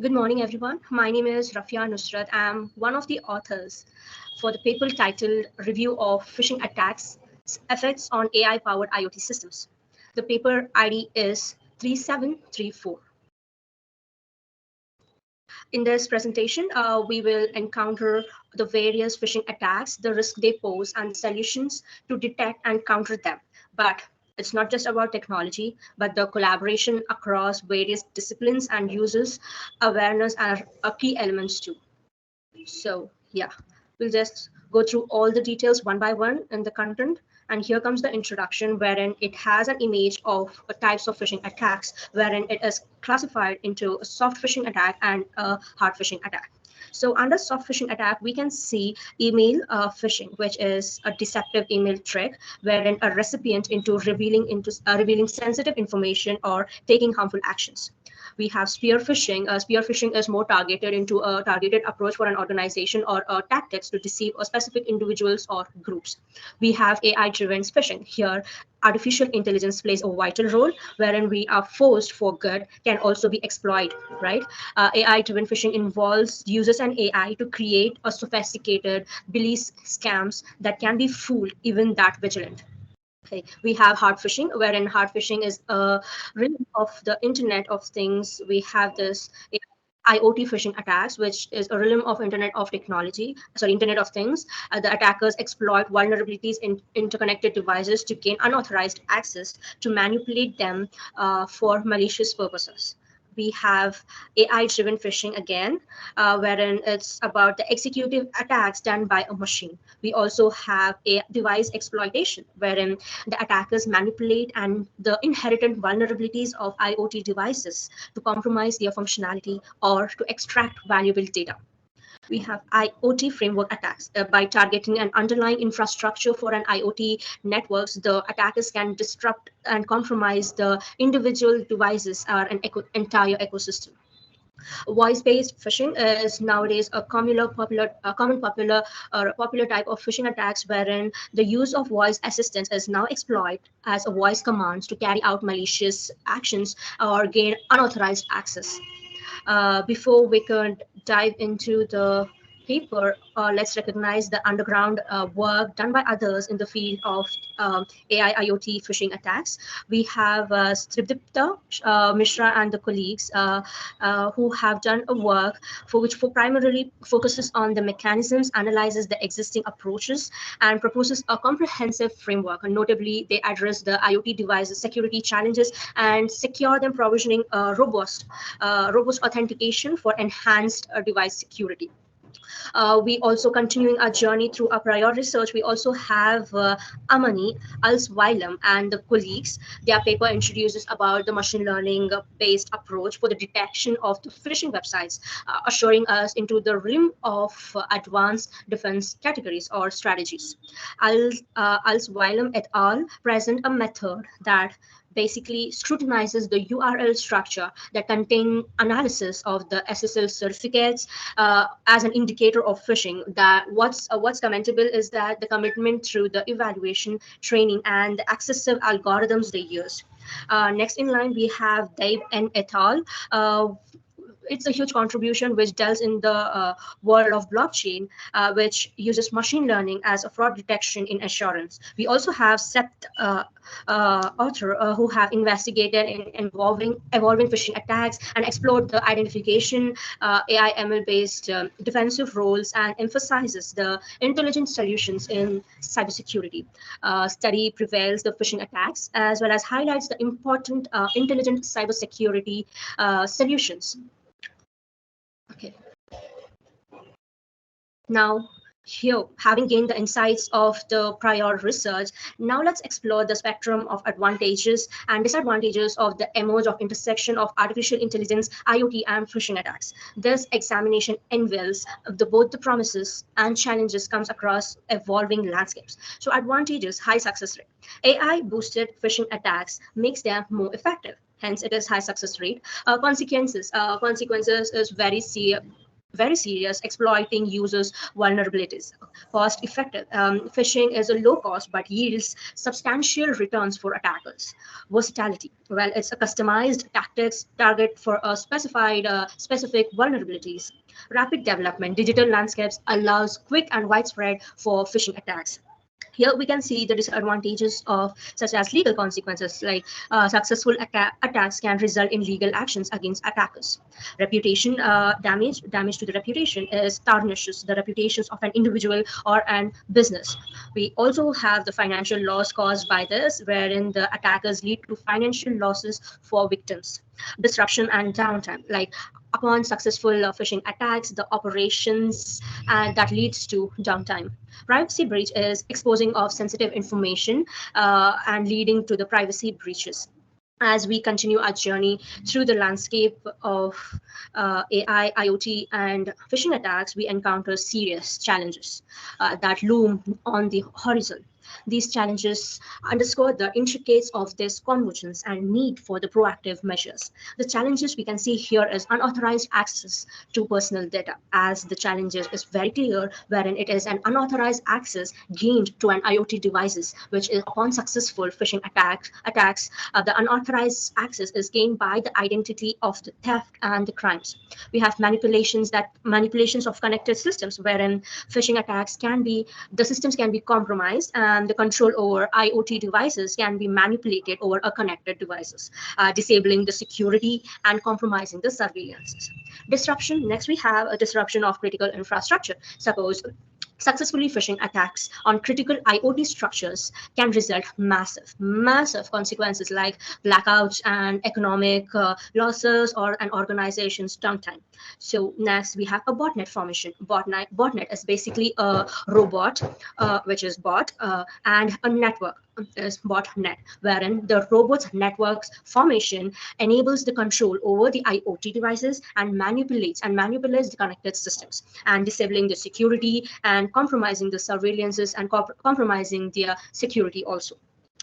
Good morning, everyone. My name is Rafan Nusrat. I'm one of the authors for the paper titled Review of Phishing Attacks Effects on AI-Powered IoT Systems. The paper ID is 3734. In this presentation, we will encounter the various phishing attacks, the risk they pose, and the solutions to detect and counter them. But it's not just about technology, but the collaboration across various disciplines and users awareness are key elements too. So yeah, we'll just go through all the details one by one in the content. And here comes the introduction, wherein it has an image of types of phishing attacks, wherein it is classified into a soft phishing attack and a hard phishing attack. So under soft phishing attack, we can see email phishing, which is a deceptive email trick, wherein a recipient revealing sensitive information or taking harmful actions. We have spear phishing. Spear phishing is more targeted into a targeted approach for an organization or tactics to deceive a specific individuals or groups. We have AI-driven phishing. Here, artificial intelligence plays a vital role, wherein we are forced for good can also be exploited, right? AI-driven phishing involves users and AI to create a sophisticated belief scams that can be fooled even that vigilant. Okay, we have hard phishing, wherein hard phishing is a realm of the Internet of Things. We have this IoT phishing attacks, which is a realm of Internet of Things. The attackers exploit vulnerabilities in interconnected devices to gain unauthorized access to manipulate them for malicious purposes. We have AI-driven phishing again, wherein it's about the executive attacks done by a machine. We also have a device exploitation, wherein the attackers manipulate and the inherent vulnerabilities of IoT devices to compromise their functionality or to extract valuable data. We have IoT framework attacks. By targeting an underlying infrastructure for an IoT networks, the attackers can disrupt and compromise the individual devices or an entire ecosystem. Voice-based phishing is nowadays a popular type of phishing attacks, wherein the use of voice assistants is now exploited as a voice commands to carry out malicious actions or gain unauthorized access. Before we could dive into the paper, let's recognize the underground work done by others in the field of AI IoT phishing attacks. We have Mishra and the colleagues who have done a work for primarily focuses on the mechanisms, analyzes the existing approaches, and proposes a comprehensive framework. And notably, they address the IoT devices security challenges and secure them provisioning robust authentication for enhanced device security. We also continuing our journey through our prior research. We also have Amani, Swium, and the colleagues. Their paper introduces about the machine learning based approach for the detection of the phishing websites, assuring us into the realm of advanced defense categories or strategies. Swium et al. Present a method that basically scrutinizes the URL structure that contain analysis of the SSL certificates as an indicator of phishing. That what's commentable is that the commitment through the evaluation, training, and the accessive algorithms they use. Next in line, we have Dave and et al. It's a huge contribution which delves in the world of blockchain, which uses machine learning as a fraud detection in assurance. We also have Sept author who have investigated in evolving phishing attacks and explored the identification AI ML based defensive roles and emphasizes the intelligent solutions in cybersecurity. Study prevails the phishing attacks as well as highlights the important intelligent cybersecurity solutions. Okay. Now, here, having gained the insights of the prior research, now let's explore the spectrum of advantages and disadvantages of the emerge of intersection of artificial intelligence, IoT, and phishing attacks. This examination unveils both the promises and challenges comes across evolving landscapes. So advantages, high success rate. AI-boosted phishing attacks makes them more effective. Hence, it is high success rate. Consequences is very very serious, exploiting users' vulnerabilities. Cost effective. Phishing is a low cost but yields substantial returns for attackers. Versatility. Well, it's a customized tactics target for a specific vulnerabilities. Rapid development. Digital landscapes allows quick and widespread for phishing attacks. Here we can see the disadvantages of such as legal consequences, like successful attacks can result in legal actions against attackers. Reputation damage to the reputation is tarnishes the reputations of an individual or an business. We also have the financial loss caused by this, wherein the attackers lead to financial losses for victims. Disruption and downtime, like upon successful phishing attacks, the operations that leads to downtime. Privacy breach is exposing of sensitive information and leading to the privacy breaches. As we continue our journey through the landscape of AI, IoT, and phishing attacks, we encounter serious challenges that loom on the horizon. These challenges underscore the intricacies of this convergence and need for the proactive measures. The challenges we can see here is unauthorized access to personal data, as the challenges is very clear, wherein it is an unauthorized access gained to an IoT devices, which is upon successful phishing attacks, the unauthorized access is gained by the identity of the theft and the crimes. We have manipulations of connected systems, wherein phishing attacks can be the systems can be compromised and the control over IoT devices can be manipulated over a connected devices, disabling the security and compromising the surveillance. Disruption. Next, we have a disruption of critical infrastructure. Suppose successfully phishing attacks on critical IoT structures can result massive consequences like blackouts and economic losses or an organization's downtime. So next we have a botnet formation. Botnet is basically a robot, which is bot, and a network is botnet, wherein the robot's network's formation enables the control over the IoT devices and manipulates the connected systems and disabling the security and compromising the surveillances and compromising their security also.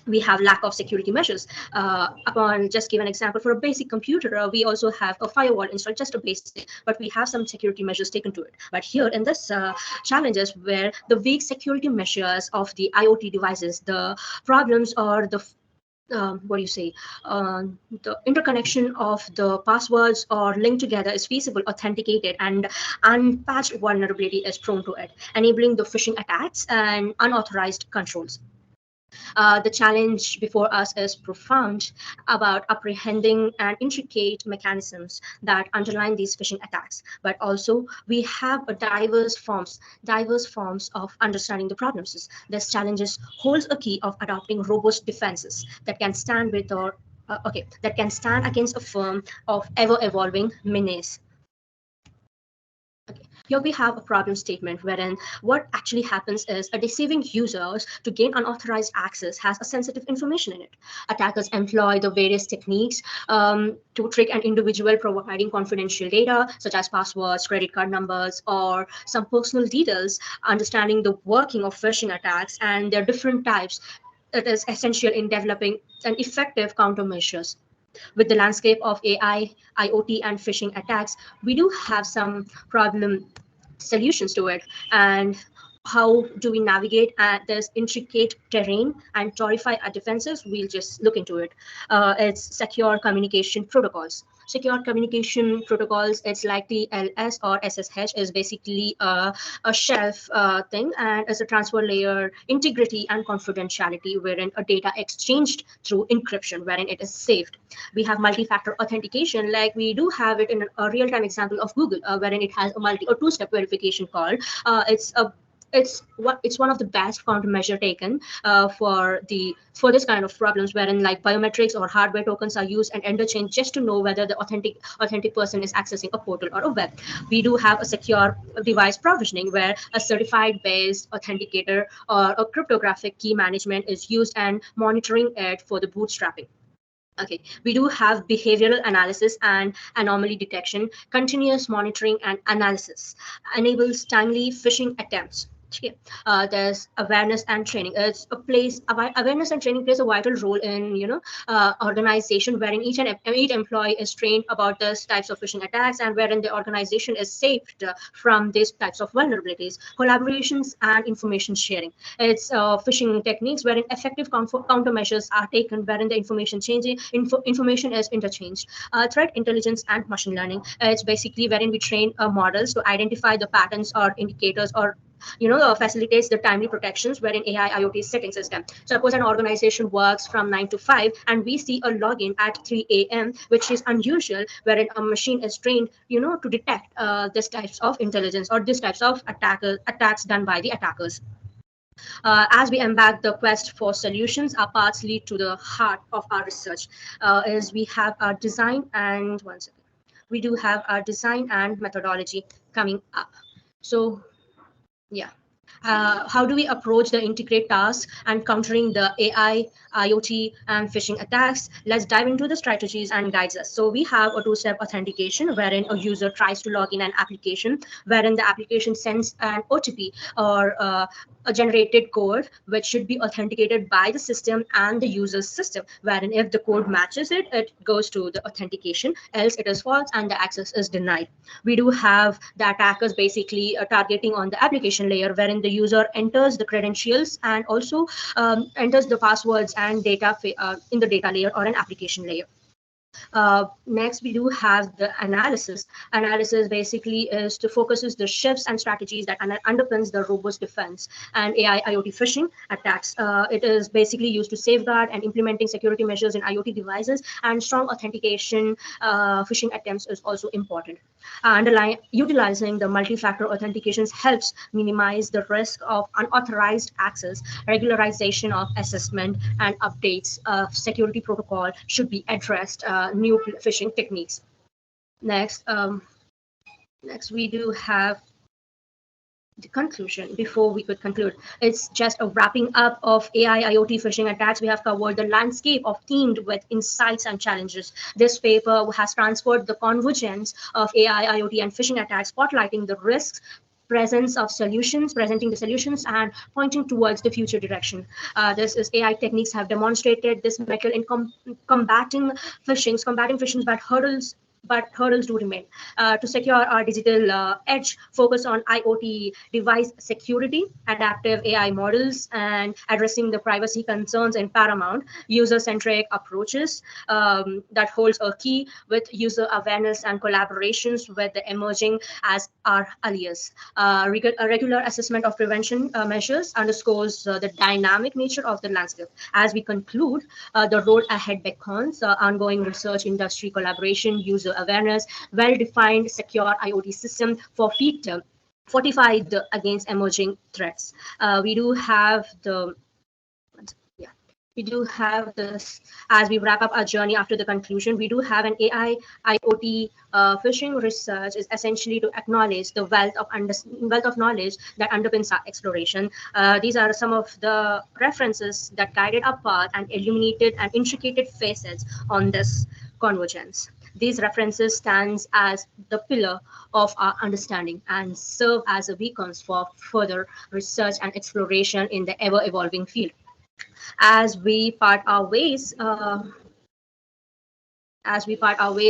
We have lack of security measures. Upon just give an example for a basic computer, we also have a firewall installed, just a basic, but we have some security measures taken to it. But here in this challenges where the weak security measures of the IoT devices, the problems or the what do you say, the interconnection of the passwords or linked together is feasible, authenticated, and unpatched vulnerability is prone to it, enabling the phishing attacks and unauthorized controls. The challenge before us is profound about apprehending and intricate mechanisms that underline these phishing attacks. But also, we have a diverse forms of understanding the problems. This challenges holds a key of adopting robust defenses that can stand with or that can stand against a firm of ever-evolving menace. Here we have a problem statement wherein what actually happens is a deceiving users to gain unauthorized access has a sensitive information in it. Attackers employ the various techniques to trick an individual, providing confidential data such as passwords, credit card numbers, or some personal details. Understanding the working of phishing attacks and their different types, it is essential in developing an effective countermeasures. With the landscape of AI, IoT, and phishing attacks, we do have some problem solutions to it. And how do we navigate this intricate terrain and torify our defenses? We'll just look into it. It's secure communication protocols. Secure communication protocols, it's like TLS or SSH, is basically a shelf thing, and as a transfer layer, integrity and confidentiality, wherein a data exchanged through encryption, wherein it is saved. We have multi-factor authentication, like we do have it in a real-time example of Google, wherein it has a multi or two-step verification called. It's one of the best countermeasure taken for this kind of problems, wherein like biometrics or hardware tokens are used and interchanged just to know whether the authentic person is accessing a portal or a web. We do have a secure device provisioning, where a certified based authenticator or a cryptographic key management is used and monitoring it for the bootstrapping. Okay, we do have behavioral analysis and anomaly detection. Continuous monitoring and analysis enables timely phishing attempts Okay. There's awareness and training. It's a place. Awareness and training plays a vital role in organization, wherein each employee is trained about these types of phishing attacks, and wherein the organization is saved from these types of vulnerabilities. Collaborations and information sharing. It's phishing techniques wherein effective countermeasures are taken, wherein the information is interchanged. Threat intelligence and machine learning. It's basically wherein we train models to identify the patterns or indicators, or facilitates the timely protections wherein AI IoT setting system. So suppose an organization works from 9 to 5 and we see a login at 3 a.m., which is unusual, wherein a machine is trained, to detect these types of intelligence or these types of attacks done by the attackers. As we embark the quest for solutions, our paths lead to the heart of our research. Is we have our design and one second. We do have our design and methodology coming up. So yeah. How do we approach the integrate task and countering the AI, IoT, and phishing attacks? Let's dive into the strategies and guides us. So we have a two-step authentication wherein a user tries to log in an application, wherein the application sends an OTP or a generated code, which should be authenticated by the system and the user's system, wherein if the code matches it, it goes to the authentication, else it is false and the access is denied. We do have the attackers basically targeting on the application layer, wherein the user enters the credentials and also enters the passwords and data in the data layer or an application layer. Next, we do have the analysis. Analysis basically is to focuses the shifts and strategies that underpins the robust defense and AI IoT phishing attacks. It is basically used to safeguard and implementing security measures in IoT devices, and strong authentication phishing attempts is also important. Utilizing the multi-factor authentications helps minimize the risk of unauthorized access. Regularization of assessment and updates of security protocol should be addressed. New phishing techniques. Next, next we do have the conclusion. Before we could conclude, it's just a wrapping up of AI IoT phishing attacks. We have covered the landscape of themed with insights and challenges. This paper has transferred the convergence of AI IoT and phishing attacks, spotlighting the risks, presence of solutions, presenting the solutions, and pointing towards the future direction. This is AI techniques have demonstrated this mettle in combating phishings, but hurdles do remain. To secure our digital edge, focus on IoT device security, adaptive AI models, and addressing the privacy concerns in paramount. User-centric approaches that holds a key with user awareness and collaborations with the emerging as our allies. A regular assessment of prevention measures underscores the dynamic nature of the landscape. As we conclude, the road ahead beckons ongoing research, industry collaboration, user awareness, well-defined secure IoT system fortified against emerging threats. We do have the we do have this. As we wrap up our journey after the conclusion, we do have an AI IoT phishing research is essentially to acknowledge the wealth of knowledge that underpins our exploration. These are some of the references that guided our path and illuminated and intricate facets on this convergence. These references stands as the pillar of our understanding and serve as a beacons for further research and exploration in the ever-evolving field. As we part our ways,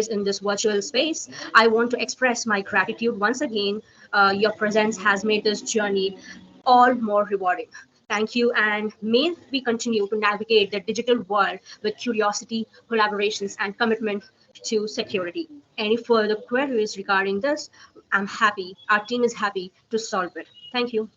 in this virtual space, I want to express my gratitude once again. Your presence has made this journey all more rewarding. Thank you, and may we continue to navigate the digital world with curiosity, collaborations, and commitment to security. Any further queries regarding this, I'm happy. Our team is happy to solve it. Thank you.